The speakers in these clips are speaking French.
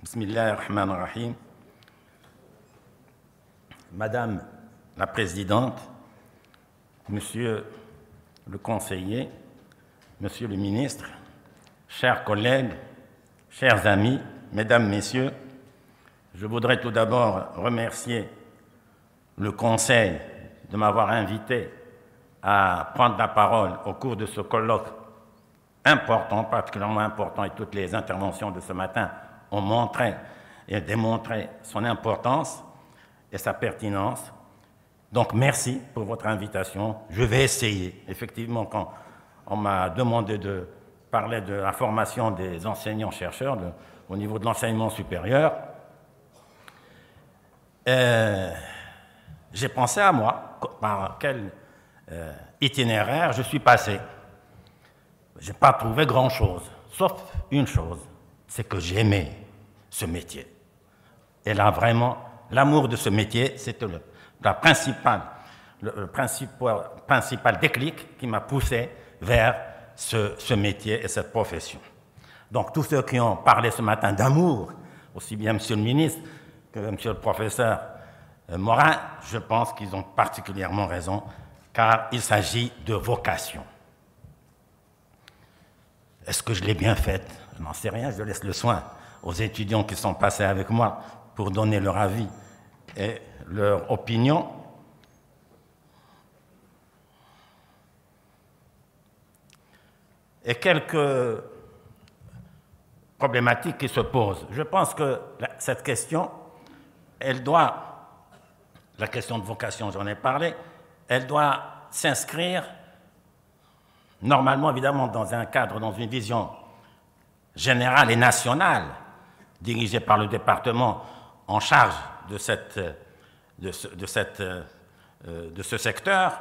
Bismillahirrahmanirrahim. Madame la Présidente, Monsieur le Conseiller, Monsieur le Ministre, chers collègues, chers amis, Mesdames, Messieurs, je voudrais tout d'abord remercier le Conseil de m'avoir invité à prendre la parole au cours de ce colloque important, particulièrement important, et toutes les interventions de ce matin ont montré et démontré son importance et sa pertinence. Donc, merci pour votre invitation. Je vais essayer. Effectivement, quand on m'a demandé de parler de la formation des enseignants-chercheurs au niveau de l'enseignement supérieur, j'ai pensé à moi, par quel itinéraire je suis passé. Je n'ai pas trouvé grand-chose, sauf une chose, c'est que j'aimais ce métier. Et là, vraiment, l'amour de ce métier, c'était le principal déclic qui m'a poussé vers ce métier et cette profession. Donc, tous ceux qui ont parlé ce matin d'amour, aussi bien Monsieur le ministre que Monsieur le professeur Morin, je pense qu'ils ont particulièrement raison, car il s'agit de vocation. Est-ce que je l'ai bien faite? Je n'en sais rien, je laisse le soin aux étudiants qui sont passés avec moi pour donner leur avis et leur opinion. Et quelques problématiques qui se posent. Je pense que cette question, la question de vocation, j'en ai parlé, elle doit s'inscrire normalement, évidemment, dans un cadre, dans une vision générale et nationale, dirigée par le département en charge de ce secteur.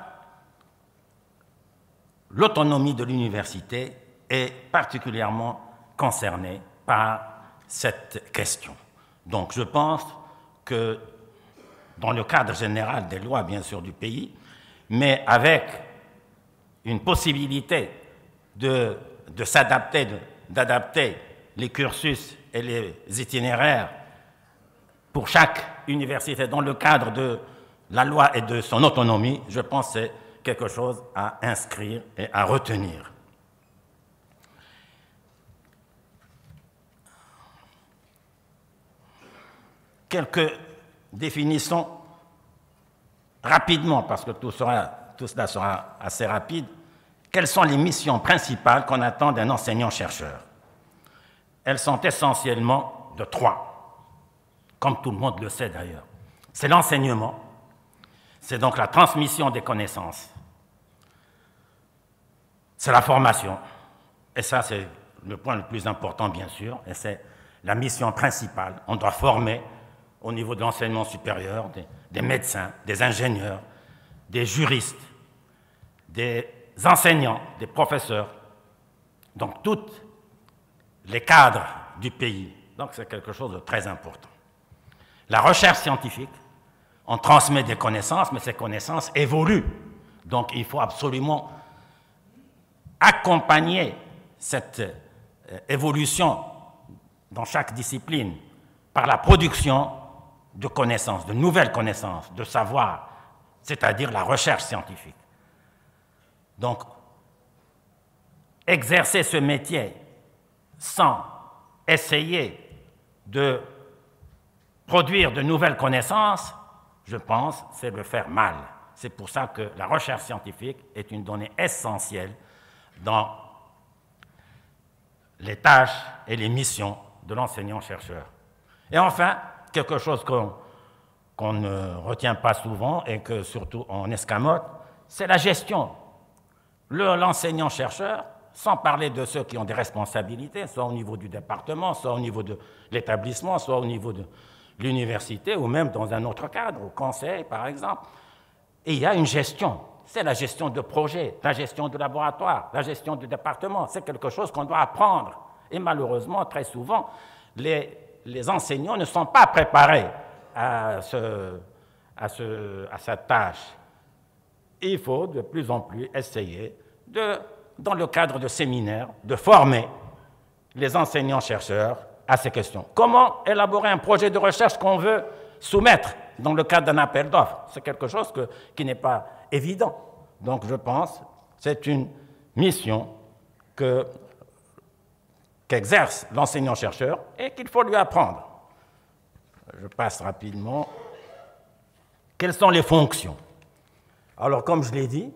L'autonomie de l'université est particulièrement concernée par cette question. Donc, je pense que dans le cadre général des lois, bien sûr, du pays, mais avec une possibilité d'adapter les cursus et les itinéraires pour chaque université dans le cadre de la loi et de son autonomie, je pense que c'est quelque chose à inscrire et à retenir. Quelques définitions rapidement, parce que tout cela sera assez rapide. Quelles sont les missions principales qu'on attend d'un enseignant-chercheur? Elles sont essentiellement de 3, comme tout le monde le sait d'ailleurs. C'est l'enseignement, c'est donc la transmission des connaissances, c'est la formation, et ça c'est le point le plus important bien sûr, et c'est la mission principale. On doit former au niveau de l'enseignement supérieur des médecins, des ingénieurs, des juristes, des enseignants, des professeurs, donc tous les cadres du pays. Donc c'est quelque chose de très important. La recherche scientifique, on transmet des connaissances, mais ces connaissances évoluent. Donc il faut absolument accompagner cette évolution dans chaque discipline par la production de connaissances, de nouvelles connaissances, de savoir, c'est-à-dire la recherche scientifique. Donc, exercer ce métier sans essayer de produire de nouvelles connaissances, je pense, c'est le faire mal. C'est pour ça que la recherche scientifique est une donnée essentielle dans les tâches et les missions de l'enseignant-chercheur. Et enfin, quelque chose qu'on ne retient pas souvent et que surtout on escamote, c'est la gestion. L'enseignant-chercheur, sans parler de ceux qui ont des responsabilités, soit au niveau du département, soit au niveau de l'établissement, soit au niveau de l'université, ou même dans un autre cadre, au conseil par exemple, et il y a une gestion. C'est la gestion de projet, la gestion de laboratoire, la gestion du département. C'est quelque chose qu'on doit apprendre. Et malheureusement, très souvent, les enseignants ne sont pas préparés à cette tâche. Il faut de plus en plus essayer, dans le cadre de séminaires, de former les enseignants-chercheurs à ces questions. Comment élaborer un projet de recherche qu'on veut soumettre dans le cadre d'un appel d'offres? C'est quelque chose qui n'est pas évident. Donc je pense que c'est une mission qu'exerce l'enseignant-chercheur et qu'il faut lui apprendre. Je passe rapidement. Quelles sont les fonctions? Alors, comme je l'ai dit,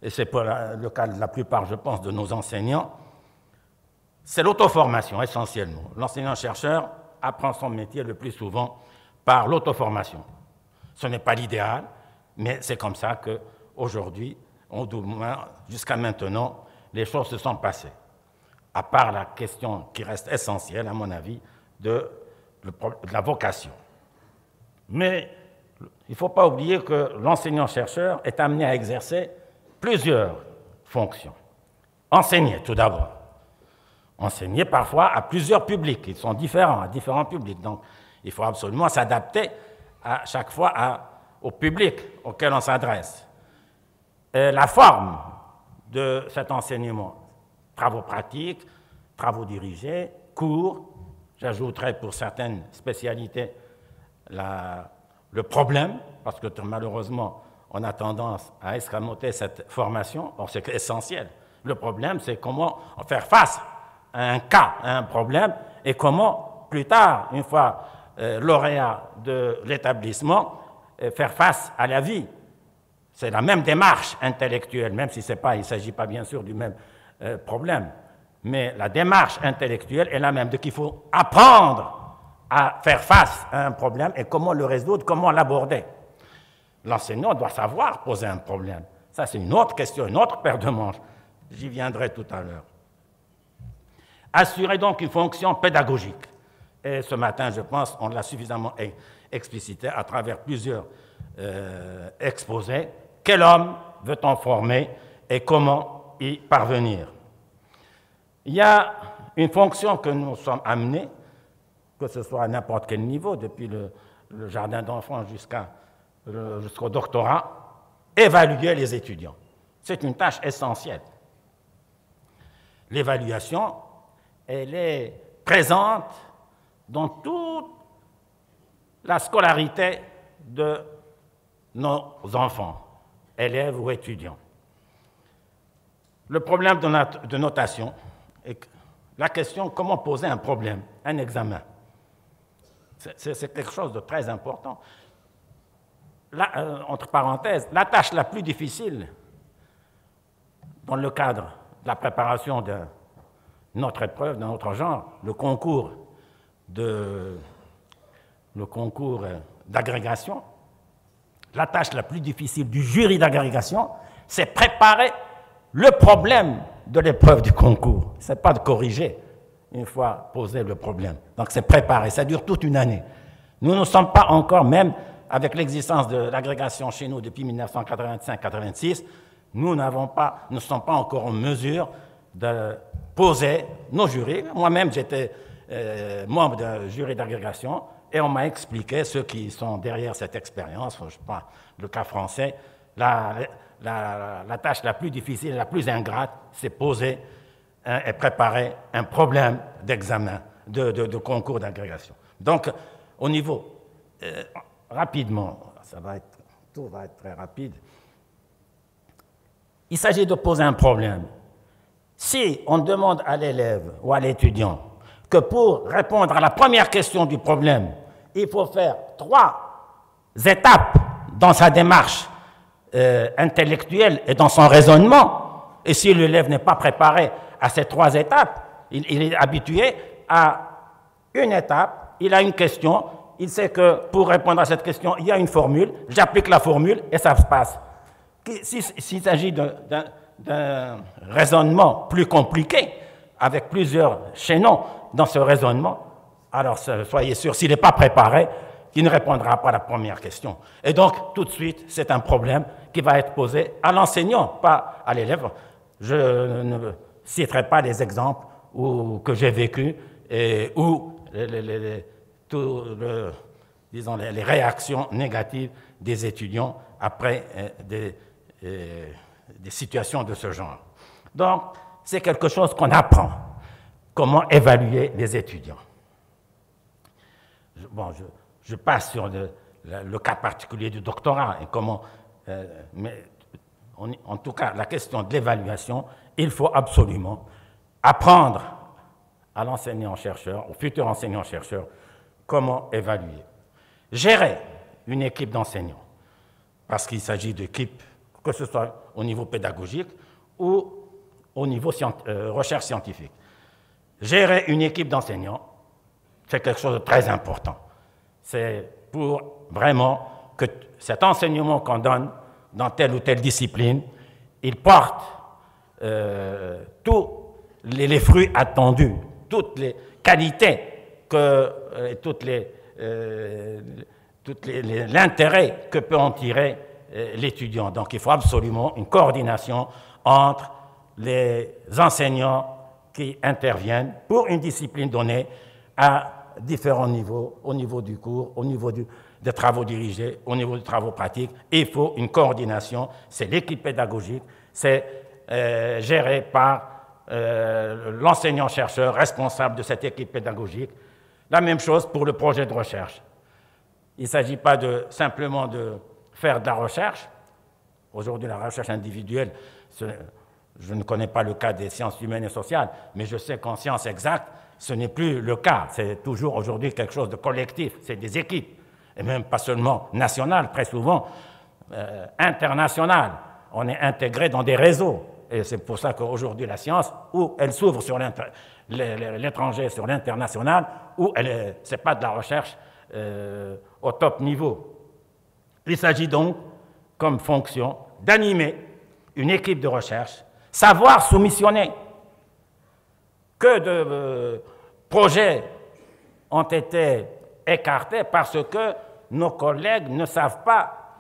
et c'est pour le cas de la plupart, je pense, de nos enseignants, c'est l'auto-formation essentiellement. L'enseignant-chercheur apprend son métier le plus souvent par l'auto-formation. Ce n'est pas l'idéal, mais c'est comme ça qu'aujourd'hui, jusqu'à maintenant, les choses se sont passées. À part la question qui reste essentielle, à mon avis, de la vocation. Mais il ne faut pas oublier que l'enseignant-chercheur est amené à exercer plusieurs fonctions. Enseigner, tout d'abord. Enseigner parfois à plusieurs publics. Ils sont différents, à différents publics. Donc, il faut absolument s'adapter à chaque fois au public auquel on s'adresse. La forme de cet enseignement, travaux pratiques, travaux dirigés, cours, j'ajouterai pour certaines spécialités le problème, parce que malheureusement, on a tendance à escamoter cette formation. Or, c'est essentiel. Le problème, c'est comment faire face à un cas, à un problème, et comment, plus tard, une fois lauréat de l'établissement, faire face à la vie. C'est la même démarche intellectuelle, même si il ne s'agit pas bien sûr du même problème. Mais la démarche intellectuelle est la même. Donc il faut apprendre à faire face à un problème et comment le résoudre, comment l'aborder. L'enseignant doit savoir poser un problème. Ça, c'est une autre question, une autre paire de manches. J'y viendrai tout à l'heure. Assurer donc une fonction pédagogique. Et ce matin, je pense, on l'a suffisamment explicité à travers plusieurs exposés. Quel homme veut-on former et comment y parvenir? Il y a une fonction que nous sommes amenés, que ce soit à n'importe quel niveau, depuis le jardin d'enfants jusqu'au doctorat, évaluer les étudiants. C'est une tâche essentielle. L'évaluation, elle est présente dans toute la scolarité de nos enfants, élèves ou étudiants. Le problème de notation est la question comment poser un problème, un examen. C'est quelque chose de très important. Là, entre parenthèses, la tâche la plus difficile dans le cadre de la préparation de notre épreuve, de notre genre, le concours d'agrégation, la tâche la plus difficile du jury d'agrégation, c'est préparer le problème de l'épreuve du concours. Ce n'est pas de corriger une fois posé le problème. Donc c'est préparer, ça dure toute une année. Nous ne sommes pas encore, même avec l'existence de l'agrégation chez nous depuis 1985-86, nous ne sommes pas encore en mesure de poser nos jurys. Moi-même, j'étais membre d'un jury d'agrégation et on m'a expliqué, ceux qui sont derrière cette expérience, je ne sais pas, le cas français, la tâche la plus difficile, la plus ingrate, c'est poser et préparer un problème d'examen, de concours d'agrégation. Donc, au niveau, rapidement, tout va être très rapide, il s'agit de poser un problème. Si on demande à l'élève ou à l'étudiant que pour répondre à la première question du problème, il faut faire 3 étapes dans sa démarche intellectuelle et dans son raisonnement, et si l'élève n'est pas préparé à ces 3 étapes, il est habitué à une étape, il a une question, il sait que pour répondre à cette question, il y a une formule, j'applique la formule et ça se passe. S'il s'agit d'un raisonnement plus compliqué, avec plusieurs chaînons dans ce raisonnement, alors soyez sûr, s'il n'est pas préparé, il ne répondra pas à la première question. Et donc, tout de suite, c'est un problème qui va être posé à l'enseignant, pas à l'élève. Je ne citerai pas les exemples que j'ai vécus et où les réactions négatives des étudiants après des situations de ce genre. Donc, c'est quelque chose qu'on apprend, comment évaluer les étudiants. je passe sur le cas particulier du doctorat et comment, mais en tout cas, la question de l'évaluation, il faut absolument apprendre à l'enseignant-chercheur, au futur enseignant-chercheur, comment évaluer. Gérer une équipe d'enseignants, parce qu'il s'agit d'équipes, que ce soit au niveau pédagogique ou au niveau recherche scientifique. Gérer une équipe d'enseignants, c'est quelque chose de très important. C'est pour vraiment que cet enseignement qu'on donne dans telle ou telle discipline, il porte tous les fruits attendus, toutes les qualités, l'intérêt que peut en tirer l'étudiant. Donc il faut absolument une coordination entre les enseignants qui interviennent pour une discipline donnée à différents niveaux, au niveau du cours, au niveau des travaux dirigés, au niveau des travaux pratiques. Il faut une coordination, c'est l'équipe pédagogique, c'est géré par l'enseignant-chercheur responsable de cette équipe pédagogique. La même chose pour le projet de recherche. Il ne s'agit pas simplement de faire de la recherche. Aujourd'hui, la recherche individuelle, je ne connais pas le cas des sciences humaines et sociales, mais je sais qu'en sciences exactes, ce n'est plus le cas. C'est toujours aujourd'hui quelque chose de collectif, c'est des équipes, et même pas seulement nationales, très souvent internationales. On est intégré dans des réseaux, et c'est pour ça qu'aujourd'hui la science, où elle s'ouvre sur l'étranger, sur l'international, où ce n'est pas de la recherche au top niveau. Il s'agit donc, comme fonction, d'animer une équipe de recherche, savoir soumissionner. Que de projets ont été écartés parce que nos collègues ne savent pas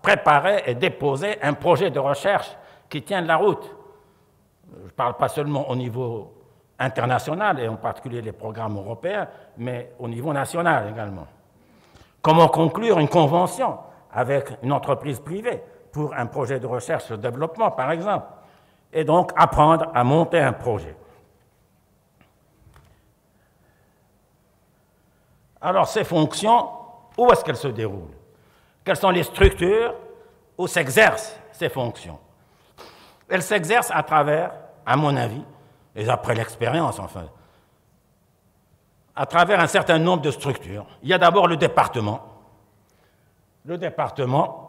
préparer et déposer un projet de recherche qui tienne la route. Je ne parle pas seulement au niveau international, et en particulier les programmes européens, mais au niveau national également. Comment conclure une convention avec une entreprise privée pour un projet de recherche et développement, par exemple, et donc apprendre à monter un projet. Alors, ces fonctions, où est-ce qu'elles se déroulent? Quelles sont les structures où s'exercent ces fonctions? Elles s'exercent à travers, à mon avis, et d'après l'expérience, enfin, à travers un certain nombre de structures. Il y a d'abord le département. Le département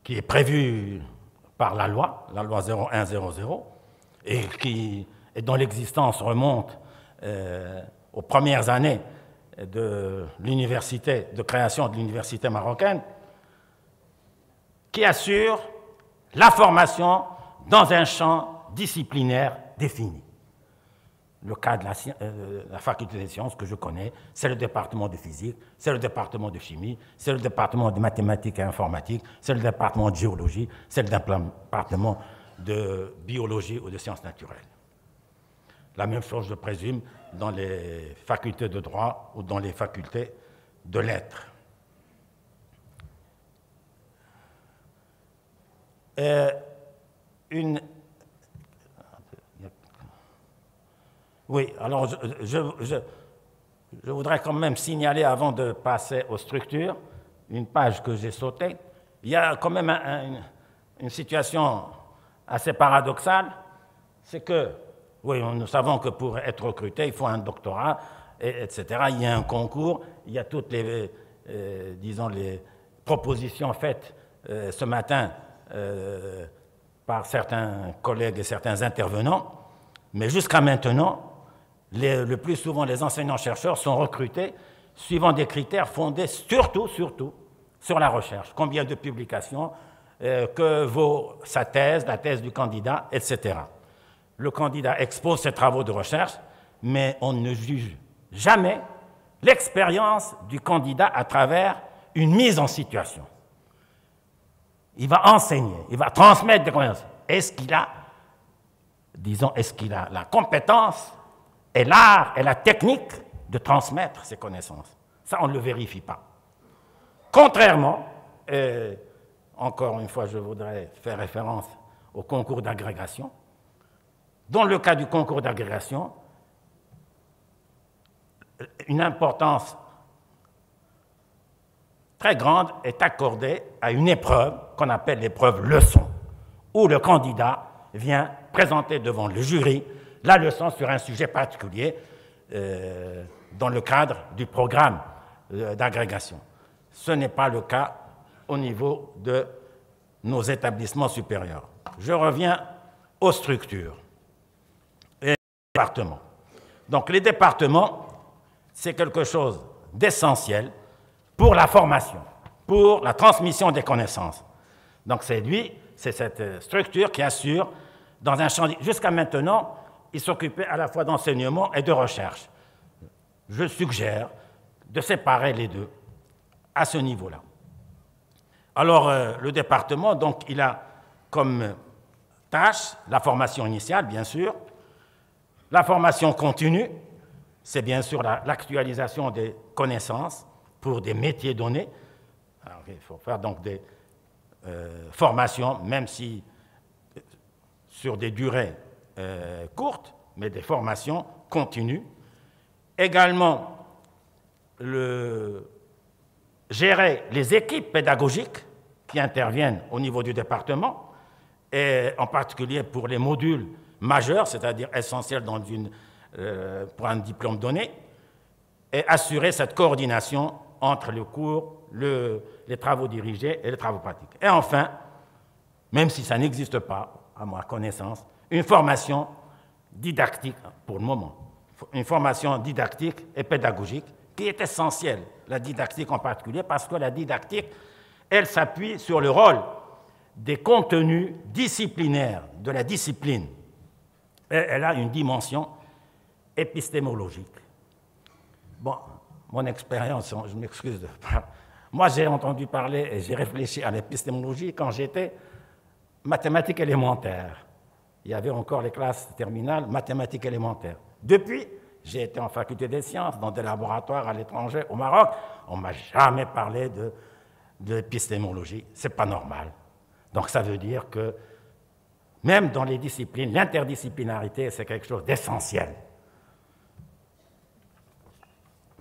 qui est prévu par la loi 0100, et dont l'existence remonte aux premières années de création de l'université marocaine, qui assure la formation dans un champ disciplinaire défini. Le cas de la faculté des sciences que je connais, c'est le département de physique, c'est le département de chimie, c'est le département de mathématiques et informatique, c'est le département de géologie, c'est le département de biologie ou de sciences naturelles. La même chose, je présume, dans les facultés de droit ou dans les facultés de lettres. Oui, alors je voudrais quand même signaler, avant de passer aux structures, une page que j'ai sautée. Il y a quand même une situation assez paradoxale, c'est que, oui, nous savons que pour être recruté, il faut un doctorat, etc. Il y a un concours, il y a toutes les, disons, les propositions faites ce matin par certains collègues et certains intervenants, mais jusqu'à maintenant, le plus souvent, les enseignants-chercheurs sont recrutés suivant des critères fondés surtout sur la recherche. Combien de publications, que vaut sa thèse, la thèse du candidat, etc. Le candidat expose ses travaux de recherche, mais on ne juge jamais l'expérience du candidat à travers une mise en situation. Il va enseigner, il va transmettre des connaissances. Est-ce qu'il a la compétence et l'art et la technique de transmettre ces connaissances? Ça, on ne le vérifie pas. Contrairement, encore une fois, je voudrais faire référence au concours d'agrégation. Dans le cas du concours d'agrégation, une importance très grande est accordée à une épreuve qu'on appelle l'épreuve leçon, où le candidat vient présenter devant le jury la leçon sur un sujet particulier dans le cadre du programme d'agrégation. Ce n'est pas le cas au niveau de nos établissements supérieurs. Je reviens aux structures et aux départements. Donc les départements, c'est quelque chose d'essentiel pour la formation, pour la transmission des connaissances. Donc c'est cette structure qui assure dans un champ... Jusqu'à maintenant, il s'occupait à la fois d'enseignement et de recherche. Je suggère de séparer les deux à ce niveau-là. Alors, le département, donc, il a comme tâche la formation initiale, bien sûr, la formation continue, c'est bien sûr l'actualisation des connaissances pour des métiers donnés. Alors, il faut faire donc des formations, même si sur des durées courtes, mais des formations continues. Également, gérer les équipes pédagogiques qui interviennent au niveau du département, et en particulier pour les modules majeurs, c'est-à-dire essentiels pour un diplôme donné, et assurer cette coordination entre le cours, les travaux dirigés et les travaux pratiques. Et enfin, même si ça n'existe pas, à ma connaissance, une formation didactique, pour le moment, une formation didactique et pédagogique qui est essentielle, la didactique en particulier, parce que la didactique, elle s'appuie sur le rôle des contenus disciplinaires, de la discipline. Et elle a une dimension épistémologique. Bon, mon expérience, je m'excuse de... Moi, j'ai entendu parler et j'ai réfléchi à l'épistémologie quand j'étais mathématiques élémentaires. Il y avait encore les classes terminales, mathématiques élémentaires. Depuis, j'ai été en faculté des sciences, dans des laboratoires à l'étranger, au Maroc. On ne m'a jamais parlé de l'épistémologie. Ce n'est pas normal. Donc ça veut dire que même dans les disciplines, l'interdisciplinarité, c'est quelque chose d'essentiel.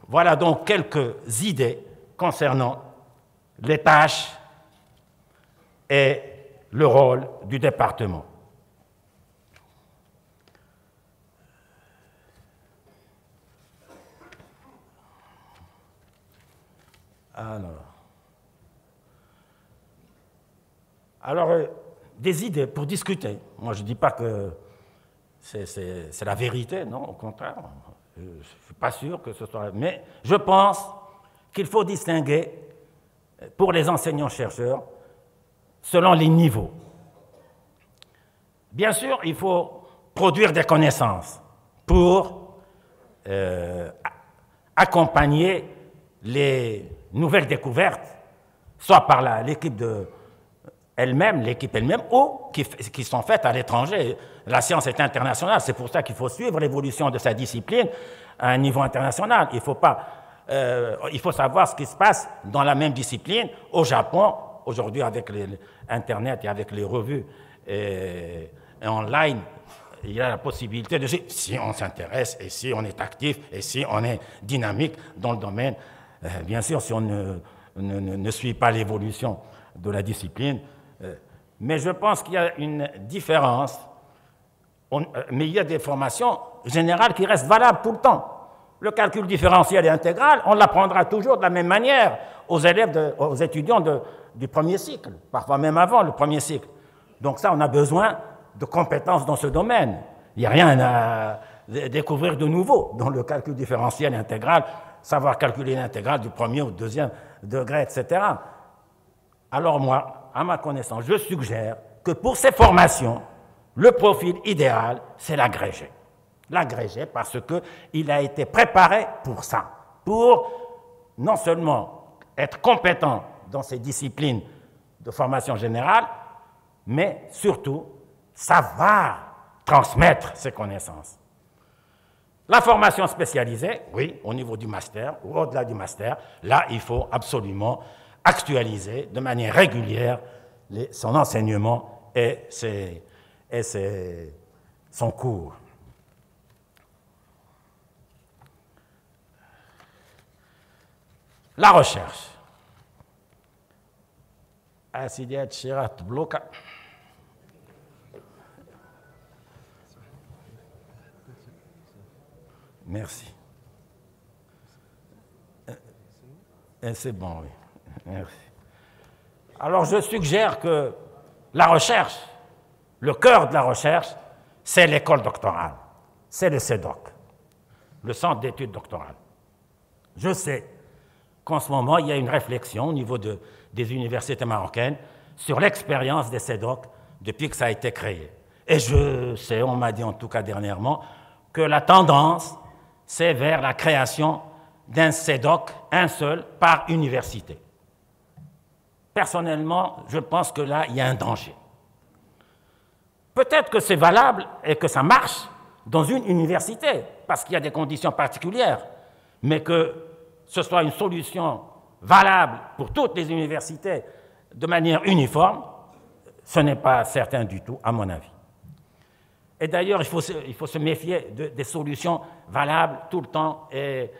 Voilà donc quelques idées concernant les tâches et le rôle du département. Alors, des idées pour discuter. Moi, je ne dis pas que c'est la vérité, non, au contraire. Je ne suis pas sûr que ce soit... Mais je pense qu'il faut distinguer, pour les enseignants-chercheurs, selon les niveaux. Bien sûr, il faut produire des connaissances pour accompagner les nouvelles découvertes, soit par l'équipe elle-même, ou qui sont faites à l'étranger. La science est internationale, c'est pour ça qu'il faut suivre l'évolution de sa discipline à un niveau international. Il faut savoir ce qui se passe dans la même discipline au Japon, aujourd'hui avec Internet et avec les revues et online. Il y a la possibilité de dire si on s'intéresse et si on est actif et si on est dynamique dans le domaine. Bien sûr, si on ne suit pas l'évolution de la discipline. Mais je pense qu'il y a une différence. Mais il y a des formations générales qui restent valables tout le temps. Le calcul différentiel et intégral, on l'apprendra toujours de la même manière aux élèves, aux étudiants du premier cycle, parfois même avant le premier cycle. Donc ça, on a besoin de compétences dans ce domaine. Il n'y a rien à découvrir de nouveau dans le calcul différentiel et intégral, savoir calculer l'intégrale du premier au deuxième degré, etc. Alors moi, à ma connaissance, je suggère que pour ces formations, le profil idéal, c'est l'agrégé. L'agrégé parce qu'il a été préparé pour ça, pour non seulement être compétent dans ces disciplines de formation générale, mais surtout savoir transmettre ses connaissances. La formation spécialisée, oui, au niveau du master ou au-delà du master, là, il faut absolument actualiser de manière régulière son enseignement et son cours. La recherche. Merci. C'est bon, oui. Merci. Alors, je suggère que la recherche, le cœur de la recherche, c'est l'école doctorale. C'est le CEDOC, le Centre d'études doctorales. Je sais qu'en ce moment, il y a une réflexion au niveau des universités marocaines sur l'expérience des CEDOC depuis que ça a été créé. Et je sais, on m'a dit en tout cas dernièrement, que la tendance, c'est vers la création d'un CEDOC, un seul, par université. Personnellement, je pense que là, il y a un danger. Peut-être que c'est valable et que ça marche dans une université, parce qu'il y a des conditions particulières, mais que ce soit une solution valable pour toutes les universités de manière uniforme, ce n'est pas certain du tout, à mon avis. Et d'ailleurs, il faut se méfier des solutions valables tout le temps et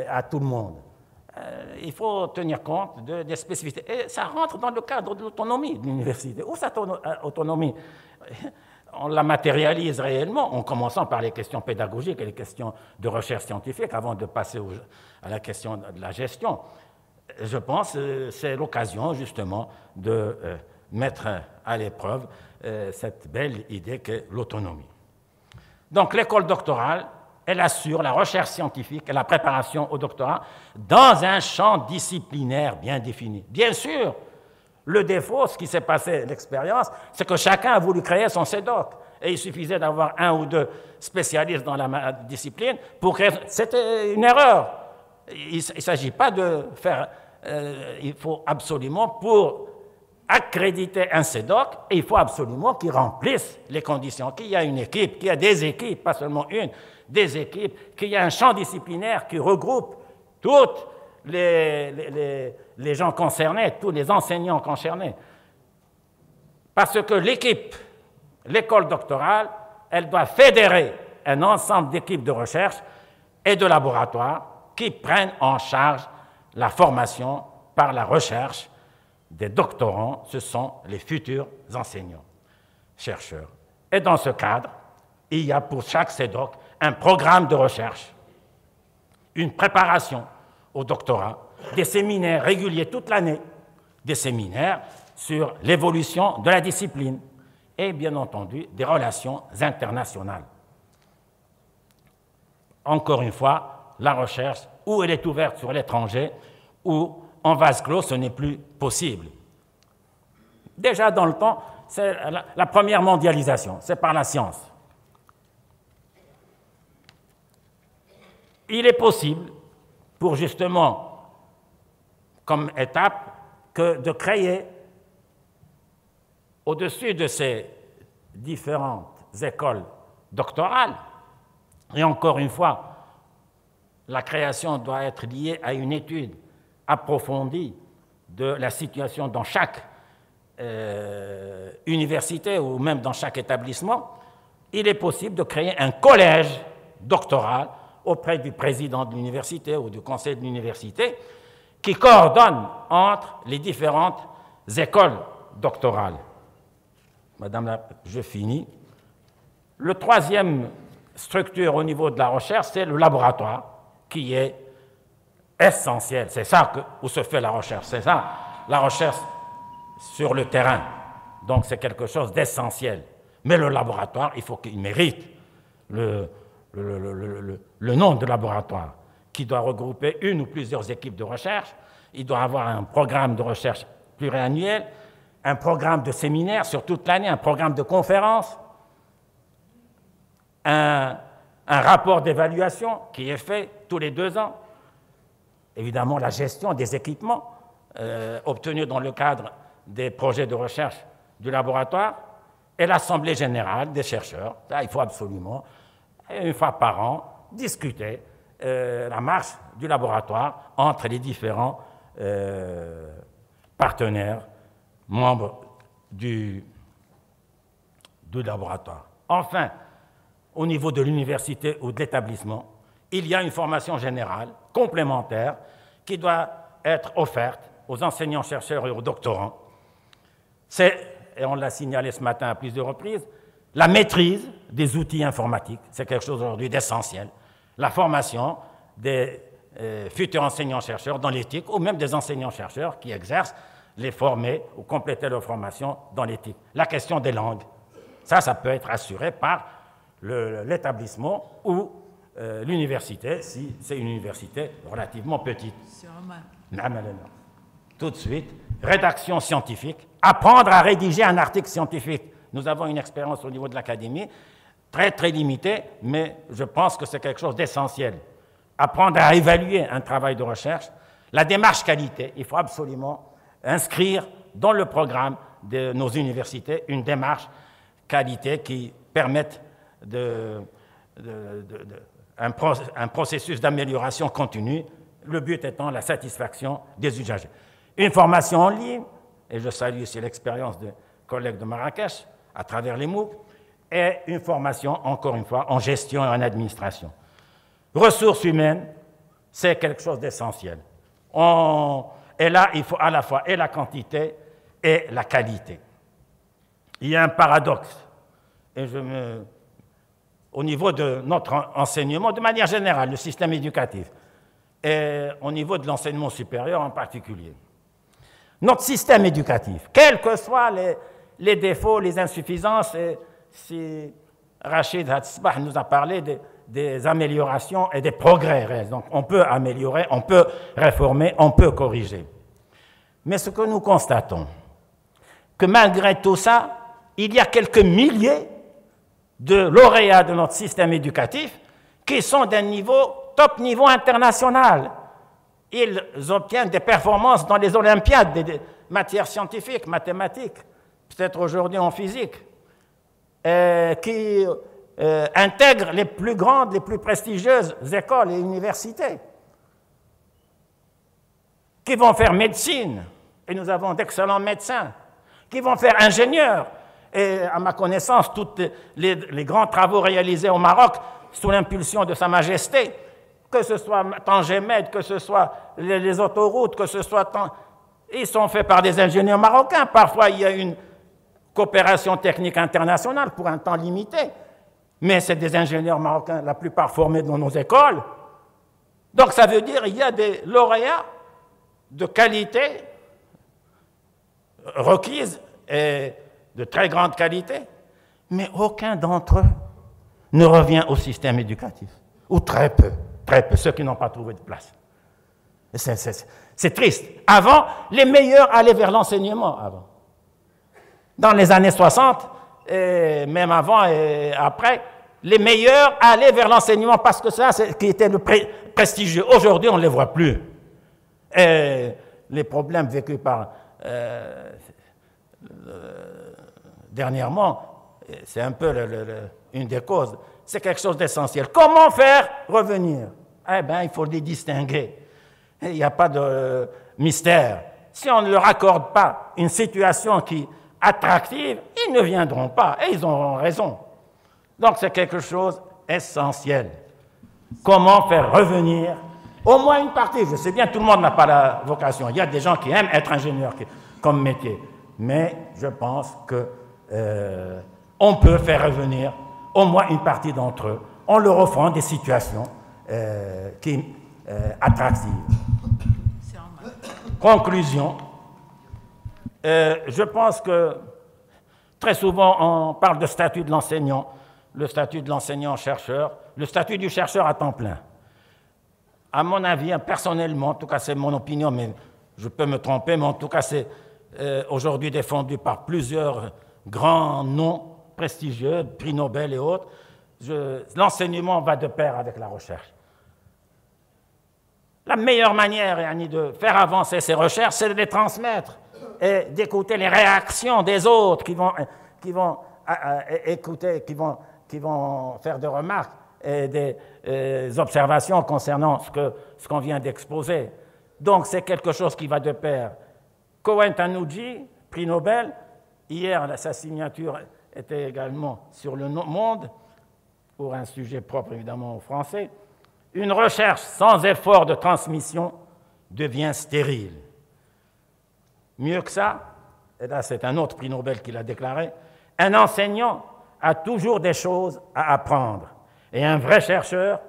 à tout le monde. Il faut tenir compte des spécificités. Et ça rentre dans le cadre de l'autonomie de l'université. Où cette autonomie, on la matérialise réellement en commençant par les questions pédagogiques et les questions de recherche scientifique avant de passer à la question de la gestion. Je pense que c'est l'occasion justement de mettre à l'épreuve cette belle idée qu'est l'autonomie. Donc l'école doctorale, elle assure la recherche scientifique et la préparation au doctorat dans un champ disciplinaire bien défini. Bien sûr, le défaut, ce qui s'est passé, l'expérience, c'est que chacun a voulu créer son CEDOC. Et il suffisait d'avoir un ou deux spécialistes dans la discipline pour créer... C'était une erreur. Il ne s'agit pas de faire... il faut absolument, pour accréditer un CEDOC, il faut absolument qu'il remplisse les conditions, qu'il y ait une équipe, qu'il y ait des équipes, pas seulement une, des équipes, qu'il y ait un champ disciplinaire qui regroupe toutes les gens concernés, tous les enseignants concernés. Parce que l'équipe, l'école doctorale, elle doit fédérer un ensemble d'équipes de recherche et de laboratoires qui prennent en charge la formation par la recherche des doctorants. Ce sont les futurs enseignants, chercheurs. Et dans ce cadre, il y a pour chaque CEDOC un programme de recherche, une préparation au doctorat, des séminaires réguliers toute l'année, des séminaires sur l'évolution de la discipline et, bien entendu, des relations internationales. Encore une fois, la recherche, où elle est ouverte sur l'étranger, ou en vase clos, ce n'est plus possible. Déjà dans le temps, c'est la première mondialisation, c'est par la science. Il est possible, pour justement, comme étape, que de créer, au-dessus de ces différentes écoles doctorales, et encore une fois, la création doit être liée à une étude approfondie de la situation dans chaque université ou même dans chaque établissement, il est possible de créer un collège doctoral auprès du président de l'université ou du conseil de l'université qui coordonne entre les différentes écoles doctorales. Madame, je finis. Le troisième structure au niveau de la recherche, c'est le laboratoire qui est essentiel. C'est ça où se fait la recherche. C'est ça, la recherche sur le terrain. Donc, c'est quelque chose d'essentiel. Mais le laboratoire, il faut qu'il mérite le nom de laboratoire, qui doit regrouper une ou plusieurs équipes de recherche. Il doit avoir un programme de recherche pluriannuel, un programme de séminaire sur toute l'année, un programme de conférences, un rapport d'évaluation qui est fait tous les 2 ans. Évidemment, la gestion des équipements obtenus dans le cadre des projets de recherche du laboratoire et l'assemblée générale des chercheurs. Là, il faut absolument, une fois par an, discuter la marche du laboratoire entre les différents partenaires, membres du laboratoire. Enfin, au niveau de l'université ou de l'établissement, il y a une formation générale complémentaire qui doit être offerte aux enseignants-chercheurs et aux doctorants. C'est, et on l'a signalé ce matin à plusieurs reprises, la maîtrise des outils informatiques. C'est quelque chose aujourd'hui d'essentiel. La formation des futurs enseignants-chercheurs dans l'éthique, ou même des enseignants-chercheurs qui exercent, les former ou compléter leur formation dans l'éthique. La question des langues, ça peut être assuré par l'établissement ou l'université, si c'est une université relativement petite. Tout de suite, rédaction scientifique, apprendre à rédiger un article scientifique. Nous avons une expérience au niveau de l'académie, très très limitée, mais je pense que c'est quelque chose d'essentiel. Apprendre à évaluer un travail de recherche. La démarche qualité, il faut absolument inscrire dans le programme de nos universités une démarche qualité qui permette un processus d'amélioration continue, le but étant la satisfaction des usagers. Une formation en ligne, et je salue ici l'expérience des collègues de Marrakech à travers les MOOC, et une formation, encore une fois, en gestion et en administration. Ressources humaines, c'est quelque chose d'essentiel. Et là, il faut à la fois et la quantité et la qualité. Il y a un paradoxe, et au niveau de notre enseignement, de manière générale, le système éducatif, et au niveau de l'enseignement supérieur en particulier. Notre système éducatif, quels que soient les défauts, les insuffisances, et si Rachid Hatzbah nous a parlé des améliorations et des progrès réels. Donc on peut améliorer, on peut réformer, on peut corriger. Mais ce que nous constatons, que malgré tout ça, il y a quelques milliers de lauréats de notre système éducatif qui sont d'un top niveau international. Ils obtiennent des performances dans les Olympiades, des matières scientifiques, mathématiques, peut-être aujourd'hui en physique, qui intègrent les plus grandes, les plus prestigieuses écoles et universités, qui vont faire médecine, et nous avons d'excellents médecins, qui vont faire ingénieurs. Et à ma connaissance, tous les grands travaux réalisés au Maroc, sous l'impulsion de Sa Majesté, que ce soit Tangemed, que ce soit les autoroutes, que ce soit... Ils sont faits par des ingénieurs marocains. Parfois, il y a une coopération technique internationale pour un temps limité. Mais c'est des ingénieurs marocains, la plupart formés dans nos écoles. Donc, ça veut dire qu'il y a des lauréats de qualité requise et de très grande qualité, mais aucun d'entre eux ne revient au système éducatif. Ou très peu, ceux qui n'ont pas trouvé de place. C'est triste. Avant, les meilleurs allaient vers l'enseignement. Dans les années 60, et même avant et après, les meilleurs allaient vers l'enseignement parce que ça, c'est qui était le prestigieux. Aujourd'hui, on ne les voit plus. Et les problèmes vécus par... dernièrement, c'est un peu une des causes, c'est quelque chose d'essentiel. Comment faire revenir? Eh bien, il faut les distinguer. Il n'y a pas de mystère. Si on ne leur accorde pas une situation qui est attractive, ils ne viendront pas, et ils auront raison. Donc, c'est quelque chose d'essentiel. Comment faire revenir au moins une partie? Je sais bien, tout le monde n'a pas la vocation. Il y a des gens qui aiment être ingénieurs comme métier. Mais je pense qu'on peut faire revenir au moins une partie d'entre eux en leur offrant des situations attractives. Conclusion, je pense que très souvent on parle de statut de l'enseignant, le statut de l'enseignant-chercheur, le statut du chercheur à temps plein. À mon avis, personnellement, en tout cas c'est mon opinion, mais je peux me tromper, mais en tout cas c'est aujourd'hui défendu par plusieurs grands noms prestigieux, prix Nobel et autres. L'enseignement va de pair avec la recherche. La meilleure manière de faire avancer ces recherches, c'est de les transmettre et d'écouter les réactions des autres qui vont écouter, qui vont faire des remarques et des observations concernant ce qu'on vient d'exposer. Donc c'est quelque chose qui va de pair. Kowen Tanouji, prix Nobel, hier sa signature était également sur Le Monde, pour un sujet propre évidemment au français. Une recherche sans effort de transmission devient stérile. Mieux que ça, et là c'est un autre prix Nobel qui l'a déclaré, un enseignant a toujours des choses à apprendre et un vrai chercheur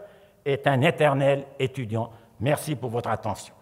est un éternel étudiant. Merci pour votre attention.